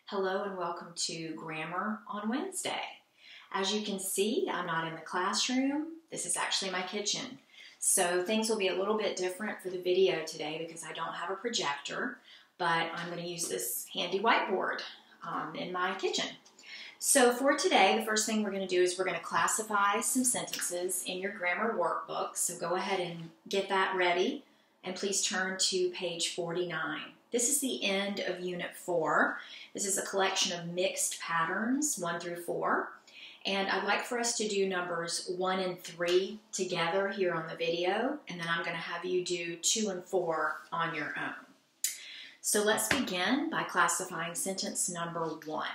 Hello and welcome to Grammar on Wednesday. As you can see, I'm not in the classroom. This is actually my kitchen. So things will be a little bit different for the video today because I don't have a projector, but I'm going to use this handy whiteboard in my kitchen. So for today, the first thing we're going to do is we're going to classify some sentences in your grammar workbook. So go ahead and get that ready and please turn to page 49. This is the end of Unit 4. This is a collection of mixed patterns, 1 through 4. And I'd like for us to do numbers 1 and 3 together here on the video, and then I'm going to have you do 2 and 4 on your own. So let's begin by classifying sentence number 1.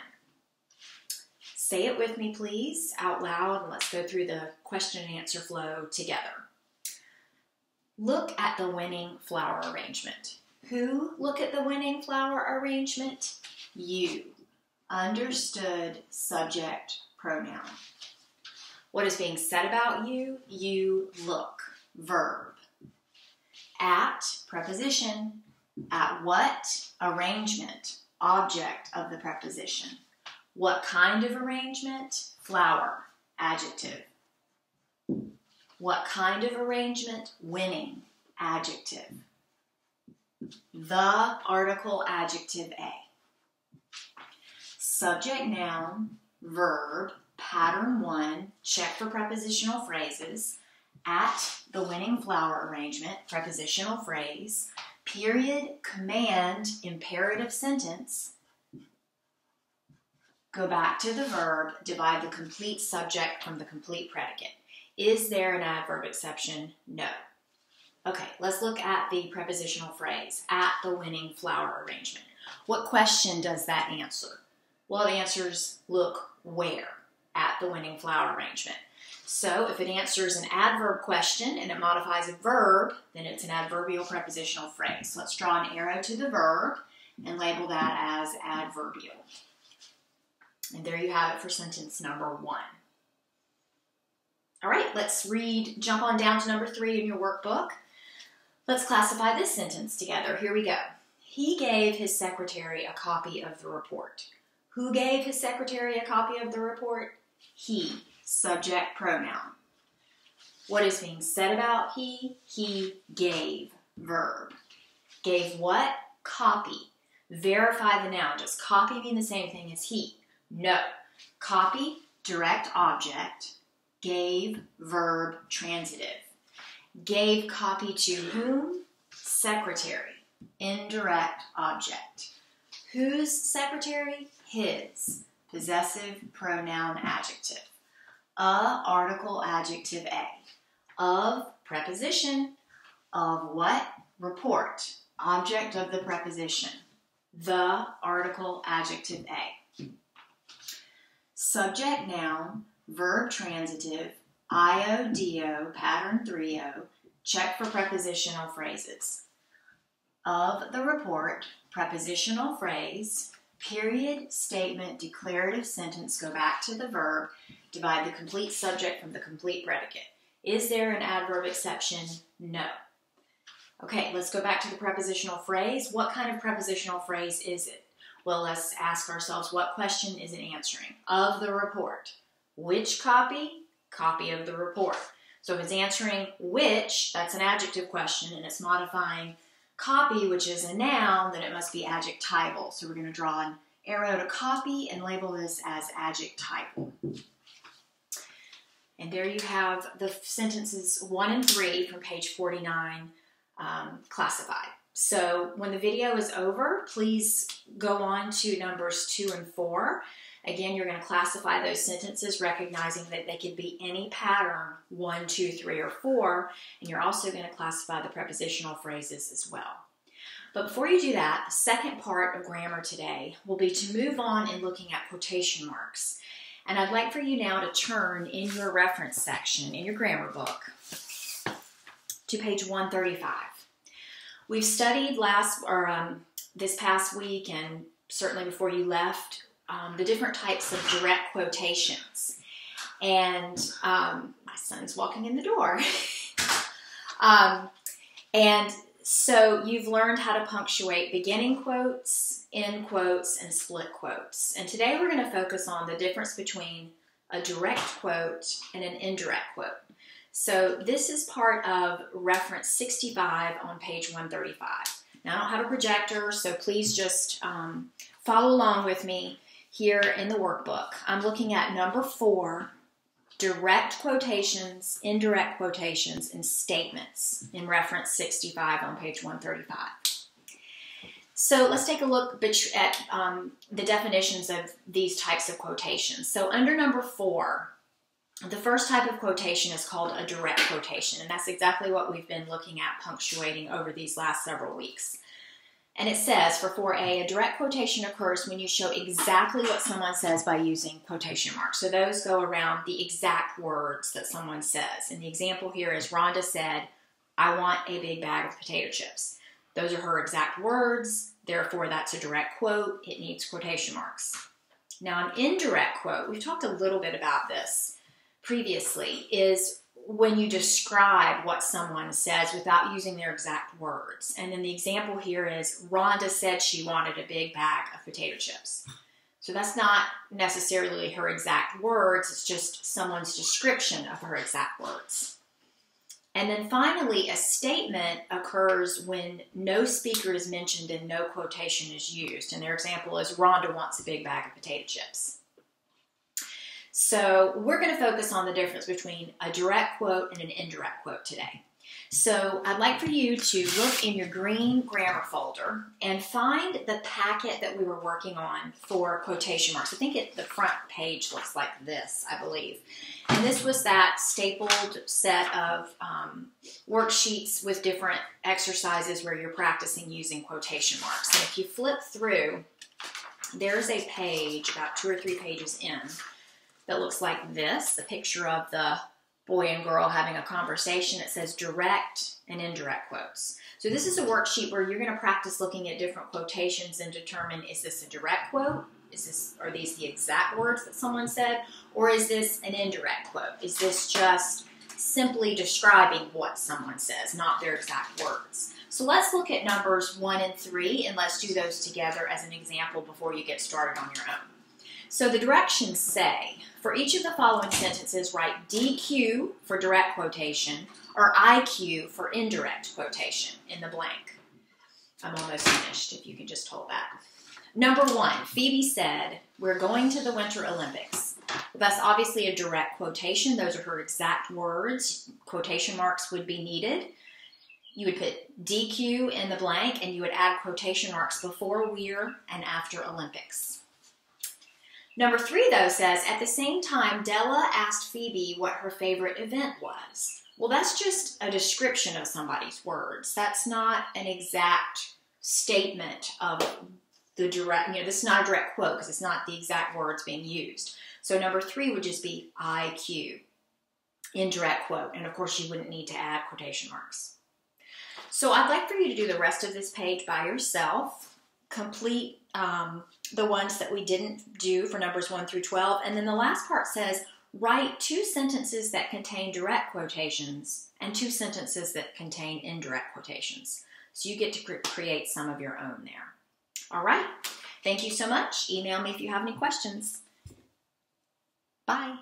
Say it with me, please, out loud, and let's go through the question and answer flow together. Look at the winning flower arrangement. Who look at the winning flower arrangement? You. Understood subject pronoun. What is being said about you? You look. Verb. At, preposition. At what? Arrangement. Object of the preposition. What kind of arrangement? Flower. Adjective. What kind of arrangement? Winning. Adjective. The article adjective A. Subject noun, verb, pattern 1, check for prepositional phrases, at the winning flower arrangement, prepositional phrase, period, command, imperative sentence, go back to the verb, divide the complete subject from the complete predicate. Is there an adverb exception? No. Okay, let's look at the prepositional phrase, at the winning flower arrangement. What question does that answer? Well, it answers, look where, at the winning flower arrangement. So if it answers an adverb question and it modifies a verb, then it's an adverbial prepositional phrase. So let's draw an arrow to the verb and label that as adverbial. And there you have it for sentence number 1. All right, let's jump on down to number 3 in your workbook. Let's classify this sentence together. Here we go. He gave his secretary a copy of the report. Who gave his secretary a copy of the report? He, subject pronoun. What is being said about he? He gave, verb. Gave what? Copy. Verify the noun. Does copy mean the same thing as he? No. Copy, direct object. Gave, verb, transitive. Gave copy to whom? Secretary. Indirect object. Whose secretary? His. Possessive pronoun adjective. A article adjective A. Of preposition. Of what? Report. Object of the preposition. The article adjective A. Subject noun. Verb transitive. IODO, pattern 3O, check for prepositional phrases. Of the report, prepositional phrase, period, statement, declarative sentence, go back to the verb, divide the complete subject from the complete predicate. Is there an adverb exception? No. Okay, let's go back to the prepositional phrase. What kind of prepositional phrase is it? Well, let's ask ourselves, what question is it answering? Of the report. Which copy? Copy of the report. So if it's answering which, that's an adjective question, and it's modifying copy, which is a noun, then it must be adjectival. So we're going to draw an arrow to copy and label this as adjectival. And there you have the sentences 1 and 3 from page 49 classified. So when the video is over, please go on to numbers 2 and 4. Again, you're going to classify those sentences, recognizing that they could be any pattern, 1, 2, 3, or 4, and you're also going to classify the prepositional phrases as well. But before you do that, the second part of grammar today will be to move on in looking at quotation marks. And I'd like for you now to turn in your reference section in your grammar book to page 135. We've studied this past week, and certainly before you left, the different types of direct quotations. And my son's walking in the door. And So you've learned how to punctuate beginning quotes, end quotes, and split quotes. And today we're going to focus on the difference between a direct quote and an indirect quote. So this is part of reference 65 on page 135. Now I don't have a projector, so please just follow along with me here in the workbook. I'm looking at number 4, direct quotations, indirect quotations, and statements in reference 65 on page 135. So let's take a look at the definitions of these types of quotations. So under number 4, the first type of quotation is called a direct quotation, and that's exactly what we've been looking at punctuating over these last several weeks. And it says for 4A, a direct quotation occurs when you show exactly what someone says by using quotation marks. So those go around the exact words that someone says. And the example here is Rhonda said, "I want a big bag of potato chips." Those are her exact words. Therefore, that's a direct quote. It needs quotation marks. Now, an indirect quote, we've talked a little bit about this previously, is when you describe what someone says without using their exact words. And then the example here is Rhonda said she wanted a big bag of potato chips. So that's not necessarily her exact words, it's just someone's description of her exact words. And then finally, a statement occurs when no speaker is mentioned and no quotation is used. And their example is Rhonda wants a big bag of potato chips. So we're going to focus on the difference between a direct quote and an indirect quote today. So I'd like for you to look in your green grammar folder and find the packet that we were working on for quotation marks. I think the front page looks like this, I believe. And this was that stapled set of worksheets with different exercises where you're practicing using quotation marks. And if you flip through, there's a page about 2 or 3 pages in that looks like this, a picture of the boy and girl having a conversation. It says direct and indirect quotes. So this is a worksheet where you're going to practice looking at different quotations and determine, is this a direct quote? Are these the exact words that someone said? Or is this an indirect quote? Is this just simply describing what someone says, not their exact words? So let's look at numbers 1 and 3, and let's do those together as an example before you get started on your own. So the directions say, for each of the following sentences, write DQ for direct quotation or IQ for indirect quotation in the blank. I'm almost finished, if you can just hold that. Number 1, Phoebe said, "We're going to the Winter Olympics." Well, that's obviously a direct quotation. Those are her exact words. Quotation marks would be needed. You would put DQ in the blank, and you would add quotation marks before we're and after Olympics. Number 3, though, says, at the same time, Della asked Phoebe what her favorite event was. Well, that's just a description of somebody's words. That's not an exact statement of the direct, this is not a direct quote because it's not the exact words being used. So number 3 would just be IQ, indirect quote. And of course, you wouldn't need to add quotation marks. So I'd like for you to do the rest of this page by yourself. Complete the ones that we didn't do for numbers 1 through 12. And then the last part says, write 2 sentences that contain direct quotations and 2 sentences that contain indirect quotations. So you get to create some of your own there. All right. Thank you so much. Email me if you have any questions. Bye.